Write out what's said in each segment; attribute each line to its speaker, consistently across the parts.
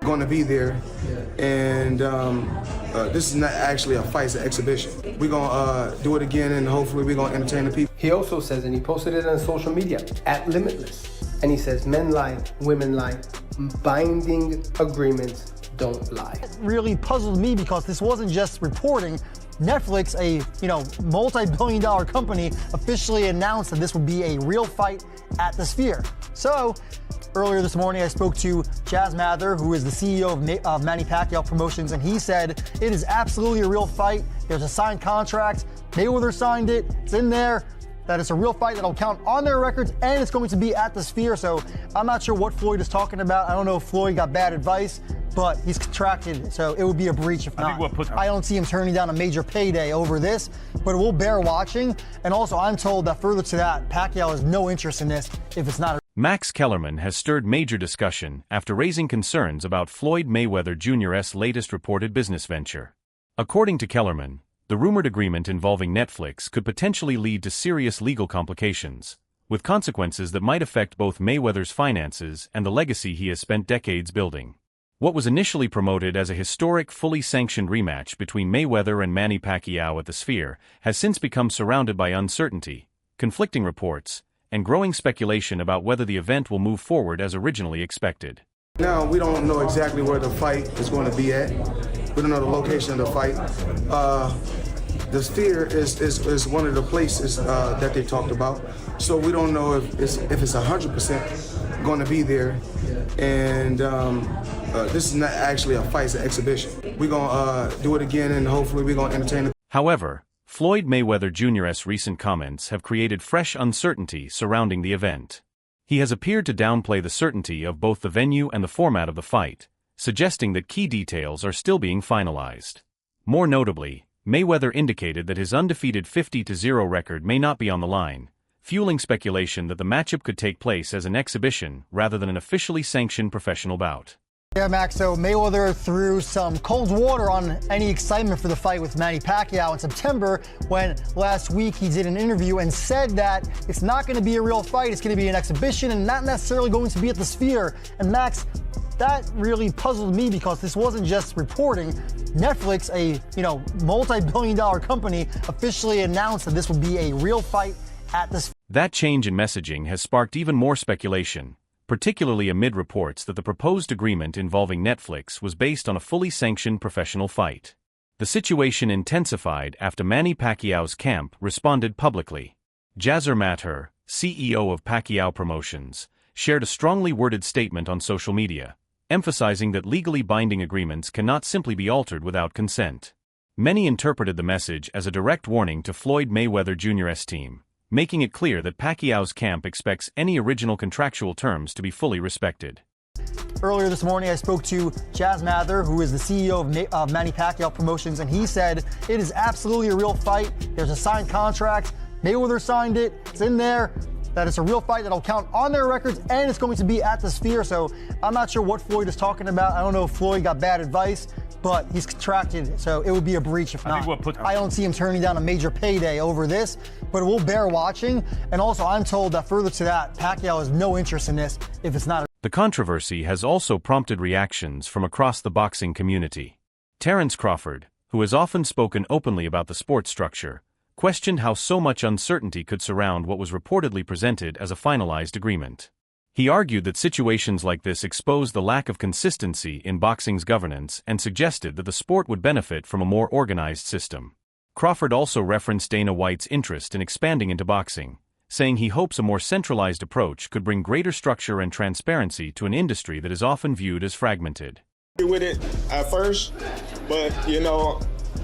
Speaker 1: Going to be there, and this is not actually a fight, it's an exhibition. We're going to do it again, and hopefully we're going to entertain the people.
Speaker 2: He also says, and he posted it on social media, at Limitless, and he says, men lie, women lie, binding agreements don't lie.
Speaker 3: It really puzzled me because this wasn't just reporting. Netflix, a multi-billion-dollar company, officially announced that this would be a real fight at the Sphere. So earlier this morning, I spoke to Jazz Mather, who is the CEO of Manny Pacquiao Promotions, and he said it is absolutely a real fight. There's a signed contract. Mayweather signed it. It's in there. That it's a real fight that'll count on their records, and it's going to be at the Sphere. So I'm not sure what Floyd is talking about. I don't know if Floyd got bad advice, but he's contracted, so it would be a breach if not. I don't see him turning down a major payday over this, but it will bear watching. And also, I'm told that further to that, Pacquiao has no interest in this if it's not.
Speaker 4: Max Kellerman has stirred major discussion after raising concerns about Floyd Mayweather Jr.'s latest reported business venture. According to Kellerman, the rumored agreement involving Netflix could potentially lead to serious legal complications, with consequences that might affect both Mayweather's finances and the legacy he has spent decades building. What was initially promoted as a historic, fully sanctioned rematch between Mayweather and Manny Pacquiao at the Sphere has since become surrounded by uncertainty, conflicting reports, and growing speculation about whether the event will move forward as originally expected.
Speaker 1: Now, we don't know exactly where the fight is going to be at. We don't know the location of the fight. The Sphere is one of the places that they talked about. So we don't know if it's 100% going to be there. And this is not actually a fight, it's an exhibition. We're going to do it again, and hopefully we're going to entertain the.
Speaker 4: However, Floyd Mayweather Jr.'s recent comments have created fresh uncertainty surrounding the event. He has appeared to downplay the certainty of both the venue and the format of the fight, suggesting that key details are still being finalized. More notably, Mayweather indicated that his undefeated 50-0 record may not be on the line, fueling speculation that the matchup could take place as an exhibition rather than an officially sanctioned professional bout.
Speaker 3: Yeah, Max, so Mayweather threw some cold water on any excitement for the fight with Manny Pacquiao in September when last week he did an interview and said that it's not going to be a real fight, it's going to be an exhibition and not necessarily going to be at the Sphere. And Max, that really puzzled me because this wasn't just reporting. Netflix, a multi-billion-dollar company, officially announced that this would be a real fight at the Sphere.
Speaker 4: That change in messaging has sparked even more speculation, particularly amid reports that the proposed agreement involving Netflix was based on a fully sanctioned professional fight. The situation intensified after Manny Pacquiao's camp responded publicly. Jazzer Mather, CEO of Pacquiao Promotions, shared a strongly worded statement on social media, emphasizing that legally binding agreements cannot simply be altered without consent. Many interpreted the message as a direct warning to Floyd Mayweather Jr.'s team, making it clear that Pacquiao's camp expects any original contractual terms to be fully respected.
Speaker 3: Earlier this morning, I spoke to Jazz Mather, who is the CEO of Manny Pacquiao Promotions, and he said it is absolutely a real fight. There's a signed contract. Mayweather signed it. It's in there. That it's a real fight that'll count on their records, and it's going to be at the Sphere. So I'm not sure what Floyd is talking about. I don't know if Floyd got bad advice, but he's contracted, so it would be a breach if not. I don't see him turning down a major payday over this, but it will bear watching. And also, I'm told that further to that, Pacquiao has no interest in this if it's not.
Speaker 4: The controversy has also prompted reactions from across the boxing community. Terence Crawford, who has often spoken openly about the sport's structure, questioned how so much uncertainty could surround what was reportedly presented as a finalized agreement. He argued that situations like this expose the lack of consistency in boxing's governance and suggested that the sport would benefit from a more organized system. Crawford also referenced Dana White's interest in expanding into boxing, saying he hopes a more centralized approach could bring greater structure and transparency to an industry that is often viewed as fragmented.
Speaker 5: With it at first, but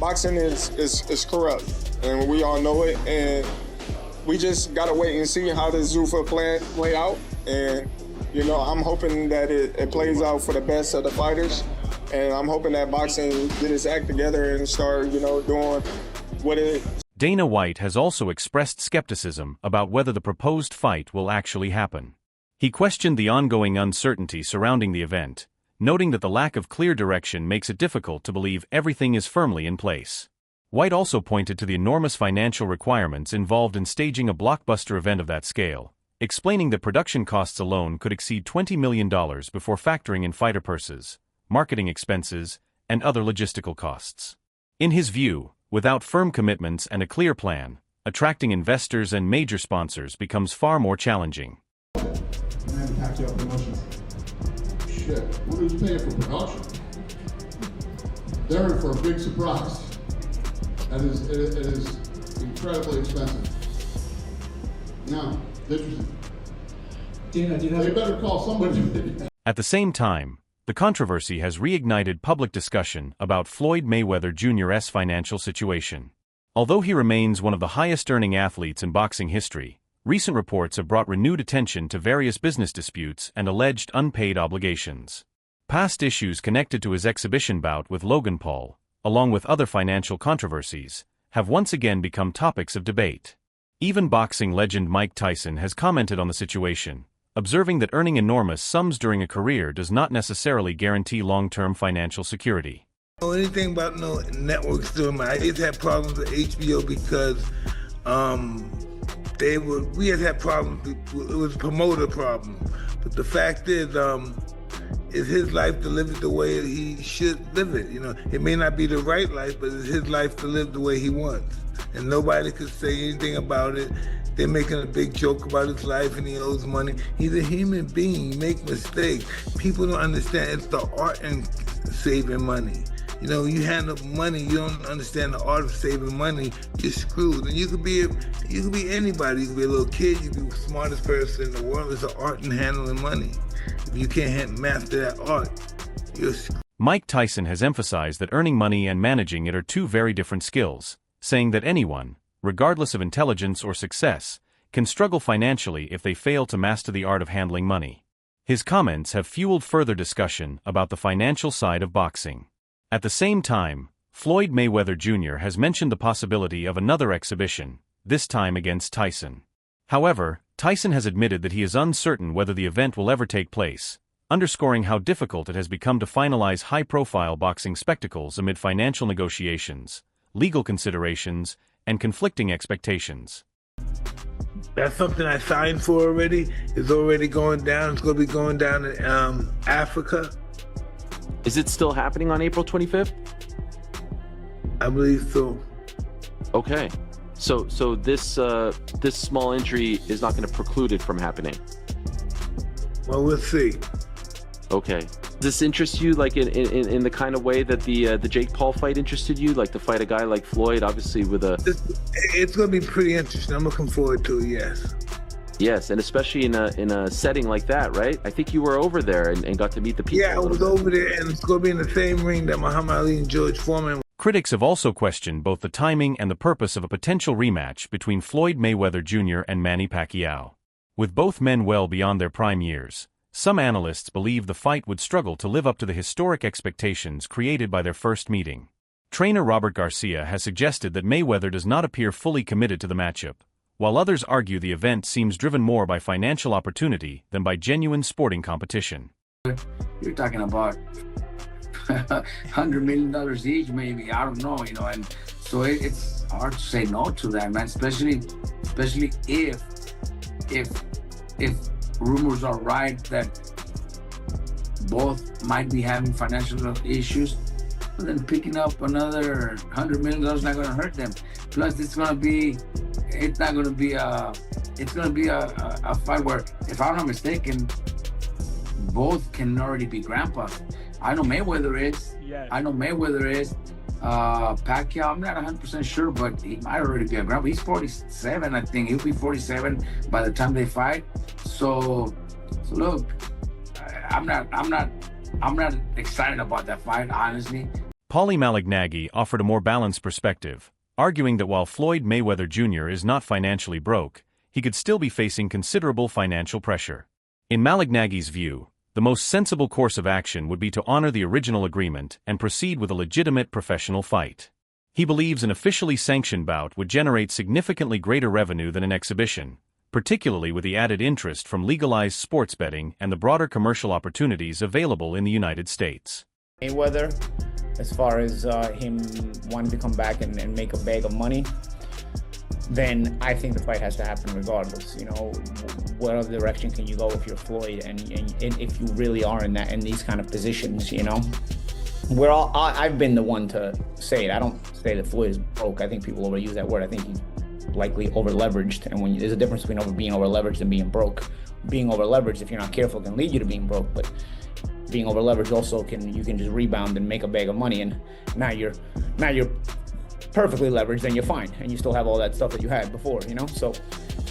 Speaker 5: boxing is corrupt, and we all know it, and we just gotta wait and see how this Zuffa play out. And I'm hoping that it plays out for the best of the fighters, and I'm hoping that boxing get its act together and start doing what it.
Speaker 4: Dana White has also expressed skepticism about whether the proposed fight will actually happen. He questioned the ongoing uncertainty surrounding the event, noting that the lack of clear direction makes it difficult to believe everything is firmly in place. White also pointed to the enormous financial requirements involved in staging a blockbuster event of that scale, explaining that production costs alone could exceed $20 million before factoring in fighter purses, marketing expenses, and other logistical costs. In his view, without firm commitments and a clear plan, attracting investors and major sponsors becomes far more challenging.
Speaker 6: Shit, what is paying for production? They're in for a big surprise. It is incredibly expensive. Now, interesting. They better call somebody.
Speaker 4: At the same time, the controversy has reignited public discussion about Floyd Mayweather Jr.'s financial situation. Although he remains one of the highest-earning athletes in boxing history, recent reports have brought renewed attention to various business disputes and alleged unpaid obligations. Past issues connected to his exhibition bout with Logan Paul, along with other financial controversies, have once again become topics of debate. Even boxing legend Mike Tyson has commented on the situation, observing that earning enormous sums during a career does not necessarily guarantee long-term financial security.
Speaker 7: I don't know anything about no networks doing I just had problems with HBO because we had problems. It was a promoter problem. But the fact is it's his life to live it the way he should live it. You know, it may not be the right life, but it's his life to live the way he wants. And nobody could say anything about it. They're making a big joke about his life and he owes money. He's a human being, he makes mistakes. People don't understand it's the art in saving money. You know, you handle money, you don't understand the art of saving money, you're screwed. And you could be anybody. You could be a little kid, you could be the smartest person in the world. It's an art in handling money. If you can't master that art, you're screwed.
Speaker 4: Mike Tyson has emphasized that earning money and managing it are two very different skills, saying that anyone, regardless of intelligence or success, can struggle financially if they fail to master the art of handling money. His comments have fueled further discussion about the financial side of boxing. At the same time, Floyd Mayweather Jr. has mentioned the possibility of another exhibition, this time against Tyson. However, Tyson has admitted that he is uncertain whether the event will ever take place, underscoring how difficult it has become to finalize high-profile boxing spectacles amid financial negotiations, legal considerations, and conflicting expectations.
Speaker 7: That's something I signed for already. It's already going down. It's going to be going down in Africa.
Speaker 8: Is it still happening on April 25th?
Speaker 7: I believe so.
Speaker 8: Okay. So this small injury is not going to preclude it from happening?
Speaker 7: Well, we'll see.
Speaker 8: Okay. Does this interest you, like in the kind of way that the Jake Paul fight interested you, like to fight a guy like Floyd, obviously with a...
Speaker 7: It's going to be pretty interesting. I'm looking forward to it, yes.
Speaker 8: Yes, and especially in a setting like that, right? I think you were over there and got to meet the people.
Speaker 7: Yeah, I was over there, and it's going to be in the same ring that Muhammad Ali and George Foreman.
Speaker 4: Critics have also questioned both the timing and the purpose of a potential rematch between Floyd Mayweather Jr. and Manny Pacquiao. With both men well beyond their prime years, some analysts believe the fight would struggle to live up to the historic expectations created by their first meeting. Trainer Robert Garcia has suggested that Mayweather does not appear fully committed to the matchup, while others argue the event seems driven more by financial opportunity than by genuine sporting competition.
Speaker 9: You're talking about $100 million each, maybe, I don't know, and so it's hard to say no to that, man, especially if rumors are right that both might be having financial issues, then picking up another $100 million is not going to hurt them. Plus, it's going to be a fight where, if I'm not mistaken, both can already be grandpas. I know Mayweather is. Yes. Pacquiao, I'm not 100% sure, but he might already be a grandpa. He's 47, I think. He'll be 47 by the time they fight. So look, I'm not excited about that fight, honestly.
Speaker 4: Paulie Malignaggi offered a more balanced perspective, arguing that while Floyd Mayweather Jr. is not financially broke, he could still be facing considerable financial pressure. In Malignaggi's view, the most sensible course of action would be to honor the original agreement and proceed with a legitimate professional fight. He believes an officially sanctioned bout would generate significantly greater revenue than an exhibition, particularly with the added interest from legalized sports betting and the broader commercial opportunities available in the United States.
Speaker 10: Mayweather, as far as him wanting to come back and make a bag of money, then I think the fight has to happen regardless. You know, what other direction can you go if you're Floyd, and if you really are in these kind of positions, you know? I've been the one to say it. I don't say that Floyd is broke. I think people overuse that word. I think he's likely over-leveraged, and there's a difference between being over-leveraged and being broke. Being over-leveraged, if you're not careful, can lead you to being broke, but being over-leveraged also you can just rebound and make a bag of money, and now you're perfectly leveraged, then you're fine, and you still have all that stuff that you had before, you know? So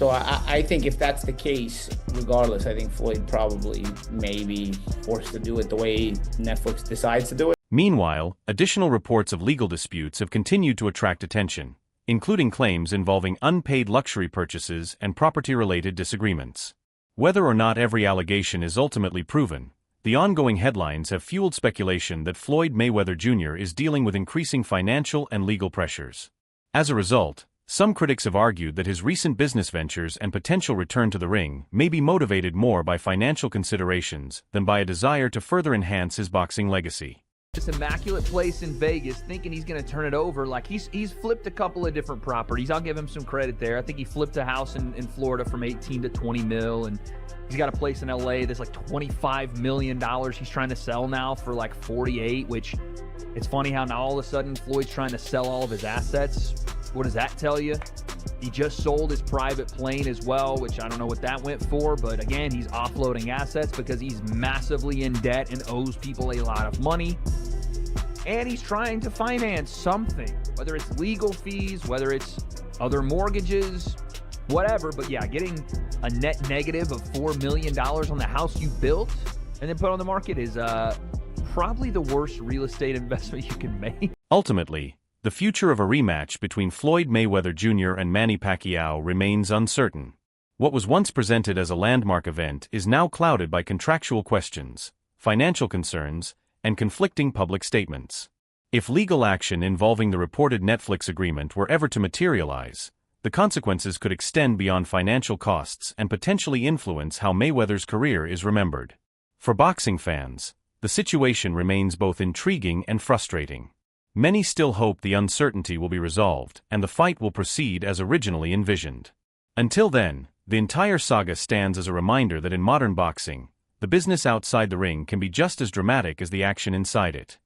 Speaker 10: I think if that's the case, regardless, I think Floyd probably may be forced to do it the way Netflix decides to do it.
Speaker 4: Meanwhile, additional reports of legal disputes have continued to attract attention, including claims involving unpaid luxury purchases and property-related disagreements. Whether or not every allegation is ultimately proven, the ongoing headlines have fueled speculation that Floyd Mayweather Jr. is dealing with increasing financial and legal pressures. As a result, some critics have argued that his recent business ventures and potential return to the ring may be motivated more by financial considerations than by a desire to further enhance his boxing legacy.
Speaker 11: This immaculate place in Vegas, thinking he's going to turn it over. Like, he's flipped a couple of different properties. I'll give him some credit there. I think he flipped a house in Florida from 18 to 20 mil, and he's got a place in LA that's like $25 million he's trying to sell now for like 48, which it's funny how now all of a sudden Floyd's trying to sell all of his assets. What does that tell you? He just sold his private plane as well, which I don't know what that went for, but again, he's offloading assets because he's massively in debt and owes people a lot of money. And he's trying to finance something, whether it's legal fees, whether it's other mortgages, whatever. But yeah, getting a net negative of $4 million on the house you built and then put on the market is probably the worst real estate investment you can make.
Speaker 4: Ultimately, the future of a rematch between Floyd Mayweather Jr. and Manny Pacquiao remains uncertain. What was once presented as a landmark event is now clouded by contractual questions, financial concerns, and conflicting public statements. If legal action involving the reported Netflix agreement were ever to materialize, the consequences could extend beyond financial costs and potentially influence how Mayweather's career is remembered. For boxing fans, the situation remains both intriguing and frustrating. Many still hope the uncertainty will be resolved and the fight will proceed as originally envisioned. Until then, the entire saga stands as a reminder that in modern boxing, the business outside the ring can be just as dramatic as the action inside it.